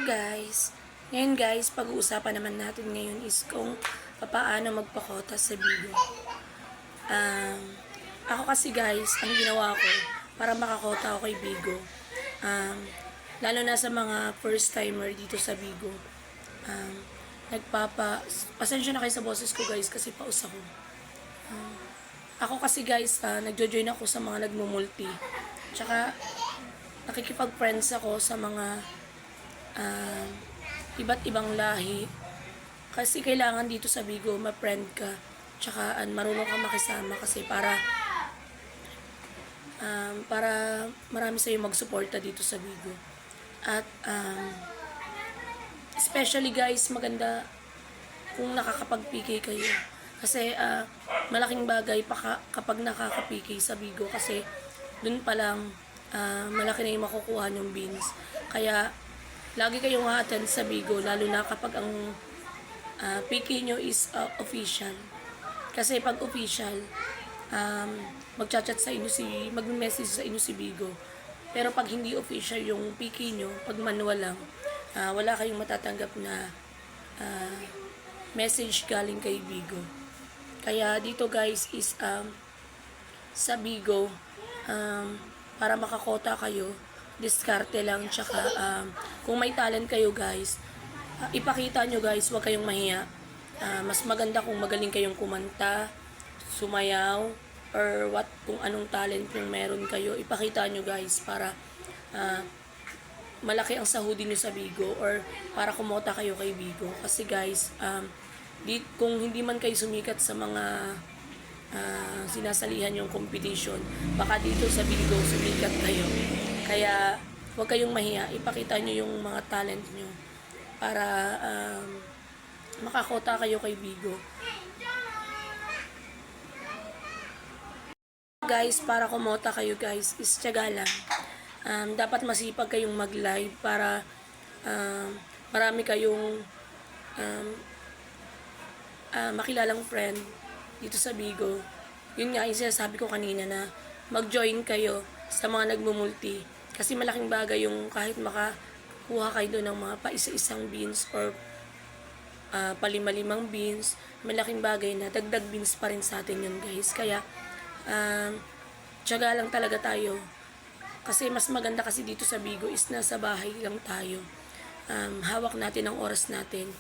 guys. Ngayon guys, pag-uusapan naman natin ngayon is kung paano magpakota sa Bigo. Ako kasi guys, ang ginawa ko para makakota ako kay Bigo, lalo na sa mga first timer dito sa Bigo, pasensya na kayo sa boses ko guys kasi paus ako. Ako kasi guys, nagjo-join ako sa mga nagmumulti. Tsaka nakikipag-friends ako sa mga iba't ibang lahi. Kasi kailangan dito sa Bigo, ma-friend ka. Tsaka marunong ka makisama kasi para marami sa'yo magsuporta dito sa Bigo. At especially guys, maganda kung nakakapag-PK kayo. Kasi malaking bagay pa kapag nakaka-PK sa Bigo kasi dun pa lang malaki na yung makukuha ng beans. Kaya lagi kayong attend sa Bigo, lalo na kapag ang PK nyo is official. Kasi pag official, magchat-chat sa inyo mag-message sa inyo si Bigo. Pero pag hindi official yung PK nyo, pag manual lang, wala kayong matatanggap na message galing kay Bigo. Kaya dito guys is sa Bigo, para makakota kayo, diskarte lang. Tsaka kung may talent kayo guys, ipakita nyo guys, huwag kayong mahiya. Mas maganda kung magaling kayong kumanta, sumayaw, or kung anong talent yung meron kayo, ipakita nyo guys para malaki ang sahudi nyo sa Bigo or para kumota kayo kay Bigo. Kasi guys, kung hindi man kayo sumikat sa mga sinasalihan yung competition, baka dito sa Bigo sumikat kayo. Kaya huwag kayong mahiya, ipakita nyo yung mga talent nyo para makakota kayo kay Bigo. Guys, para kumota kayo guys, is tiyaga lang. Dapat masipag kayong mag-live para marami kayong makilalang friend dito sa Bigo. Yun nga yung sinasabi ko kanina na mag-join kayo sa mga nagmumulti. Kasi malaking bagay yung kahit makakuha kayo doon ng mga pa-isa-isang beans or palima-limang beans, malaking bagay na dagdag beans pa rin sa atin yun guys. Kaya tiyaga lang talaga tayo. Kasi mas maganda kasi dito sa Bigo is nasa bahay lang tayo. Hawak natin ang oras natin.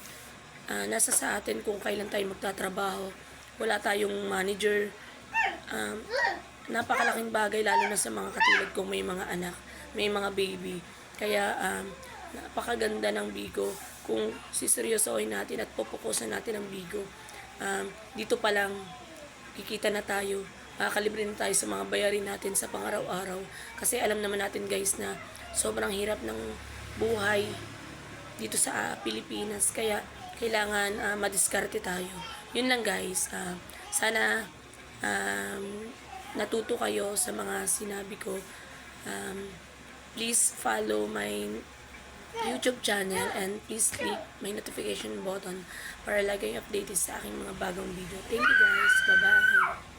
Nasa sa atin kung kailan tayo magtatrabaho. Wala tayong manager. Napakalaking bagay lalo na sa mga katulad kong may mga anak, may mga baby. Kaya napakaganda ng Bigo kung siseryosohin natin at pupukusan natin ang Bigo. Dito pa lang kikita na tayo. Makakalibre na tayo sa mga bayarin natin sa pang-araw-araw. Kasi alam naman natin guys na sobrang hirap ng buhay dito sa Pilipinas. Kaya kailangan madiskarte tayo. Yun lang guys. Sana natuto kayo sa mga sinabi ko. Please follow my YouTube channel and please click my notification button para lagi updated sa aking mga bagong video. Thank you guys. Bye-bye.